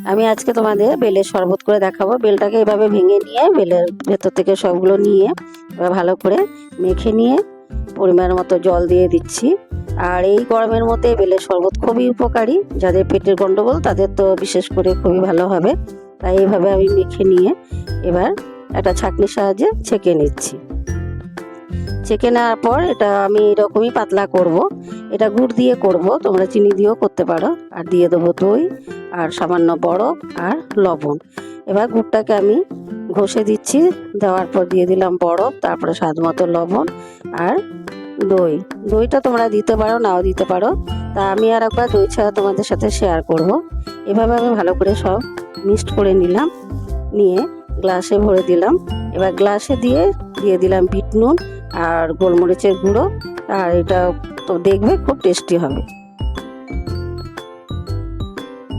আমি আজকে তোমাদের বেলের শরবত করে দেখাবো। বেলটাকে এভাবে ভেঙে নিয়ে বেলের ভেতর থেকে সবগুলো নিয়ে এবার ভালো করে মেখে নিয়ে পরিমাণ মতো জল দিয়ে দিচ্ছি। আর এই গরমের মধ্যে বেলের শরবত খুবই উপকারী, যাদের পেটের গন্ডগোল তাদের তো বিশেষ করে খুবই ভালো হবে। তাই এইভাবে আমি মেখে নিয়ে এবার একটা ছাঁকনির সাহায্যে ছেঁকে নিচ্ছি। ছেঁকে নেওয়ার পর এটা আমি এরকমই পাতলা করব। এটা গুড় দিয়ে করব, তোমরা চিনি দিয়েও করতে পারো। আর দিয়ে দেবো দই আর সামান্য বরফ আর লবণ। এবার গুড়টাকে আমি ঘষে দিচ্ছি, দেওয়ার পর দিয়ে দিলাম বরফ, তারপরে স্বাদ মতো লবণ আর দইটা তোমরা দিতে পারো নাও দিতে পারো। তা আমি আর একবার দই ছাড়া তোমাদের সাথে শেয়ার করব। এভাবে আমি ভালো করে সব মিক্সড করে নিলাম, নিয়ে গ্লাসে ভরে দিলাম। এবার গ্লাসে দিয়ে দিলাম বিট নুন আর গোলমরিচের গুঁড়ো। আর এটা তো দেখবে খুব টেস্টি হবে।